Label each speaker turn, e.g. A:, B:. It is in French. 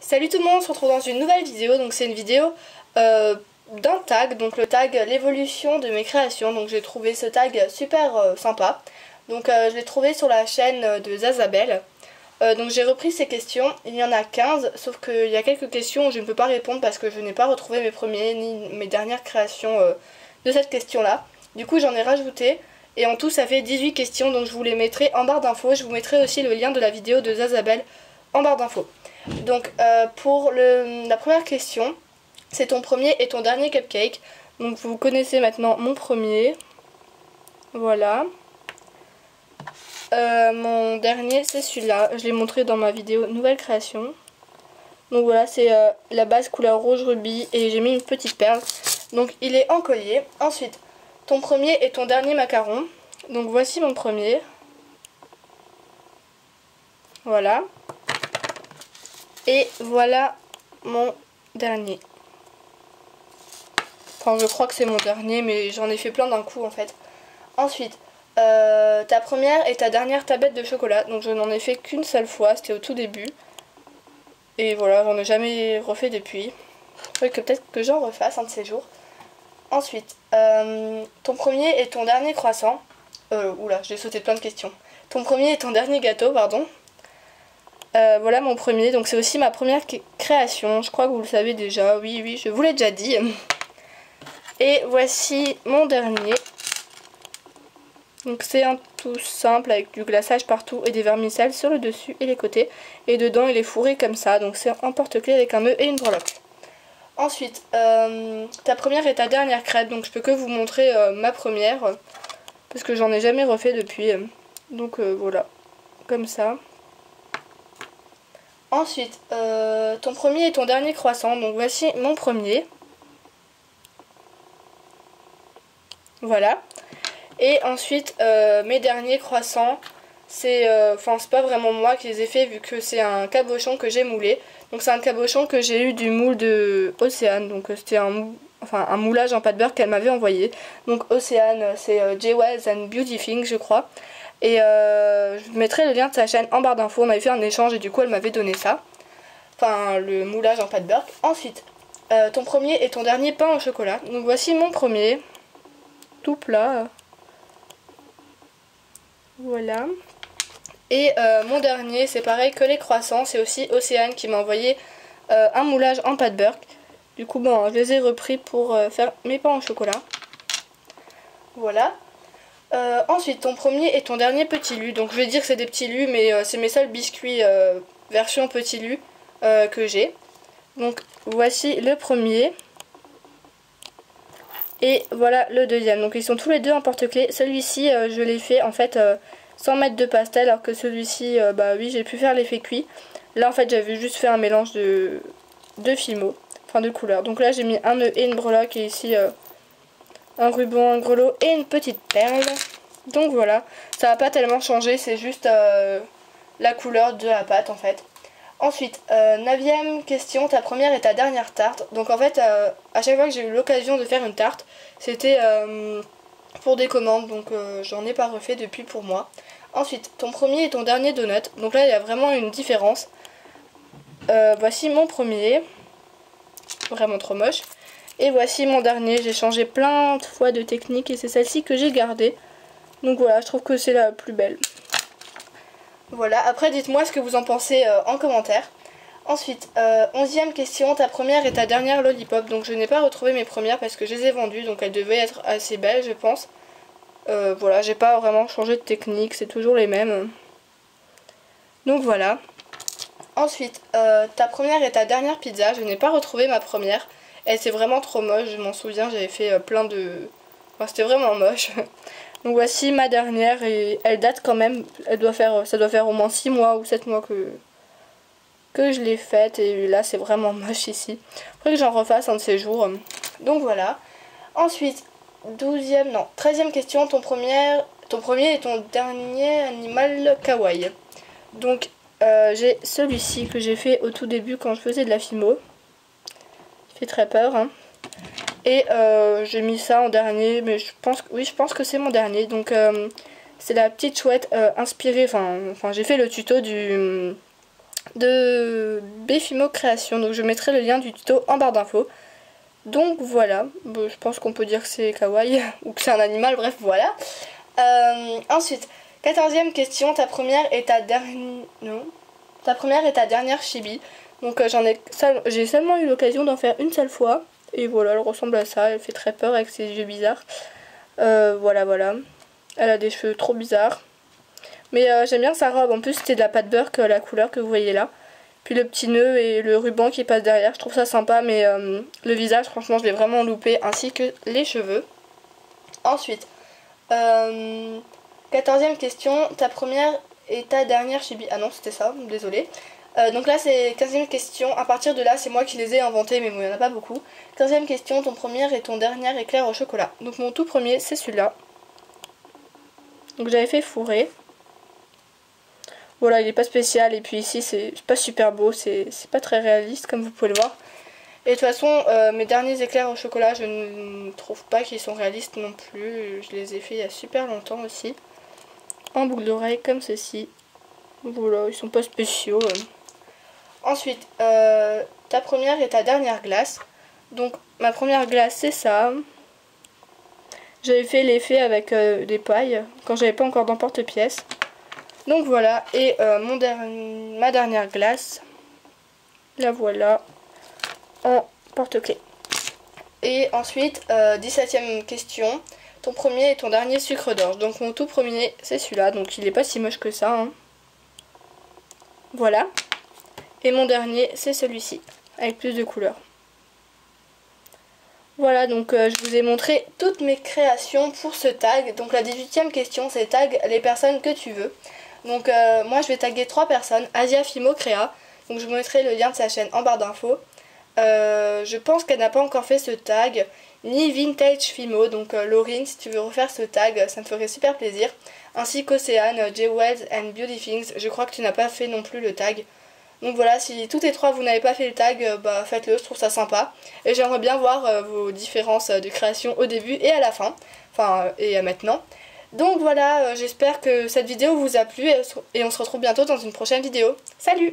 A: Salut tout le monde, on se retrouve dans une nouvelle vidéo. Donc c'est une vidéo d'un tag, donc le tag l'évolution de mes créations. Donc j'ai trouvé ce tag super sympa. Donc je l'ai trouvé sur la chaîne de Zazabel. Donc j'ai repris ces questions, il y en a 15, sauf qu'il y a quelques questions où je ne peux pas répondre parce que je n'ai pas retrouvé mes premiers ni mes dernières créations de cette question là. Du coup j'en ai rajouté et en tout ça fait 18 questions, donc je vous les mettrai en barre d'infos. Je vous mettrai aussi le lien de la vidéo de Zazabel en barre d'infos. Donc pour la première question, c'est ton premier et ton dernier cupcake. Donc vous connaissez maintenant mon premier. Voilà. Mon dernier c'est celui-là. Je l'ai montré dans ma vidéo nouvelle création. Donc voilà, c'est la base couleur rouge rubis et j'ai mis une petite perle. Donc il est en collier. Ensuite, ton premier et ton dernier macaron. Donc voici mon premier. Voilà. Et voilà mon dernier. Enfin, je crois que c'est mon dernier, mais j'en ai fait plein d'un coup en fait. Ensuite, ta première et ta dernière tablette de chocolat. Donc je n'en ai fait qu'une seule fois, c'était au tout début. Et voilà, j'en ai jamais refait depuis. Il faudrait que peut-être que j'en refasse un de ces jours. Ensuite, ton premier et ton dernier croissant. Oula, j'ai sauté plein de questions. Ton premier et ton dernier gâteau, pardon. Voilà mon premier, donc c'est aussi ma première création, je crois que vous le savez déjà, oui, je vous l'ai déjà dit. Et voici mon dernier. Donc c'est un tout simple avec du glaçage partout et des vermicelles sur le dessus et les côtés. Et dedans il est fourré comme ça, donc c'est un porte-clés avec un nœud et une breloque. Ensuite, ta première et ta dernière crêpe, donc je peux que vous montrer ma première, parce que j'en ai jamais refait depuis. Donc voilà, comme ça. Ensuite, ton premier et ton dernier croissant. Donc voici mon premier. Voilà. Et ensuite, mes derniers croissants. C'est pas vraiment moi qui les ai fait vu que c'est un cabochon que j'ai moulé. Donc c'est un cabochon que j'ai eu du moule de Océane. Donc c'était un moulage en pâte beurre qu'elle m'avait envoyé. Donc Océane, c'est J-Wells and Beauty Things, je crois. Et je mettrai le lien de sa chaîne en barre d'infos. On avait fait un échange et du coup elle m'avait donné ça. Enfin le moulage en pâte beurre. Ensuite, ton premier et ton dernier pain au chocolat. Donc voici mon premier. Tout plat. Voilà. Et mon dernier, c'est pareil que les croissants. C'est aussi Océane qui m'a envoyé un moulage en pâte beurre. Du coup, bon, je les ai repris pour faire mes pains au chocolat. Voilà. Ensuite, ton premier et ton dernier petit lu. Donc je vais dire que c'est des petits lus, mais c'est mes seuls biscuits version petit lu que j'ai. Donc voici le premier. Et voilà le deuxième. Donc ils sont tous les deux en porte-clés. Celui-ci, je l'ai fait en fait sans mettre de pastel, alors que celui-ci, bah oui, j'ai pu faire l'effet cuit. Là en fait, j'avais juste fait un mélange de fimo, enfin de couleurs. Donc là, j'ai mis un nœud et une breloque, et ici un ruban, un grelot et une petite perle. Donc voilà, ça va pas tellement changer, c'est juste la couleur de la pâte en fait. Ensuite, 9e question, ta première et ta dernière tarte. Donc en fait, à chaque fois que j'ai eu l'occasion de faire une tarte, c'était pour des commandes, donc j'en ai pas refait depuis pour moi. Ensuite, ton premier et ton dernier donut. Donc là, il y a vraiment une différence. Voici mon premier, vraiment trop moche. Et voici mon dernier, j'ai changé plein de fois de technique et c'est celle-ci que j'ai gardée. Donc voilà, je trouve que c'est la plus belle. Voilà, après dites-moi ce que vous en pensez en commentaire. Ensuite, 11e question, ta première et ta dernière lollipop. Donc je n'ai pas retrouvé mes premières parce que je les ai vendues, donc elles devaient être assez belles je pense. Voilà, j'ai pas vraiment changé de technique, c'est toujours les mêmes. Donc voilà. Ensuite, ta première et ta dernière pizza, je n'ai pas retrouvé ma première. Elle c'est vraiment trop moche, je m'en souviens, j'avais fait plein de... Enfin, c'était vraiment moche. Donc voici ma dernière et elle date quand même, ça doit faire au moins 6 mois ou 7 mois que je l'ai faite et là c'est vraiment moche ici. Faudrait que j'en refasse un de ces jours. Donc voilà. Ensuite, 13e question, ton premier et ton dernier animal kawaii. Donc j'ai celui-ci que j'ai fait au tout début quand je faisais de la fimo. Il fait très peur hein. Et j'ai mis ça en dernier, mais je pense que c'est mon dernier. Donc c'est la petite chouette inspirée, enfin j'ai fait le tuto de Bfimo Création. Donc je mettrai le lien du tuto en barre d'infos. Donc voilà, bon, je pense qu'on peut dire que c'est kawaii ou que c'est un animal, bref voilà. Ensuite, 14e question, ta première et ta dernière... Non, ta première et ta dernière chibi. Donc j'ai seulement eu l'occasion d'en faire une seule fois. Et voilà, elle ressemble à ça, elle fait très peur avec ses yeux bizarres. Voilà. Elle a des cheveux trop bizarres. Mais j'aime bien sa robe, en plus c'était de la pâte beurre, la couleur que vous voyez là. Puis le petit nœud et le ruban qui passe derrière, je trouve ça sympa, mais le visage, franchement, je l'ai vraiment loupé, ainsi que les cheveux. Ensuite, 14e question, ta première et ta dernière chibi. Ah non, c'était ça, désolée. Donc là, c'est 15e question. À partir de là, c'est moi qui les ai inventés, mais bon, il n'y en a pas beaucoup. 15e question, ton premier et ton dernier éclair au chocolat. Donc mon tout premier, c'est celui-là. Donc j'avais fait fourrer. Voilà, il n'est pas spécial. Et puis ici, c'est pas super beau. C'est pas très réaliste, comme vous pouvez le voir. Et de toute façon, mes derniers éclairs au chocolat, je ne trouve pas qu'ils sont réalistes non plus. Je les ai fait il y a super longtemps aussi. En boucle d'oreille, comme ceci. Voilà, ils sont pas spéciaux. Ensuite, ta première et ta dernière glace. Donc, ma première glace, c'est ça. J'avais fait l'effet avec des pailles, quand j'avais pas encore d'emporte-pièce. Donc voilà, et ma dernière glace, la voilà, en porte-clés. Et ensuite, 17e question, ton premier et ton dernier sucre d'orge. Donc mon tout premier, c'est celui-là, donc il est pas si moche que ça. Hein. Voilà. Et mon dernier, c'est celui-ci, avec plus de couleurs. Voilà, donc je vous ai montré toutes mes créations pour ce tag. Donc la 18e question, c'est tag les personnes que tu veux. Donc moi je vais taguer 3 personnes, Asia Fimo Créa. Donc je vous mettrai le lien de sa chaîne en barre d'infos. Je pense qu'elle n'a pas encore fait ce tag, ni Vintage Fimo. Donc Laurine, si tu veux refaire ce tag, ça me ferait super plaisir. Ainsi qu'Océane, J-Wells and Beauty Things. Je crois que tu n'as pas fait non plus le tag. Donc voilà, si toutes les 3 vous n'avez pas fait le tag, bah faites-le, je trouve ça sympa. Et j'aimerais bien voir vos différences de création au début et à la fin. Enfin, et maintenant. Donc voilà, j'espère que cette vidéo vous a plu et on se retrouve bientôt dans une prochaine vidéo. Salut!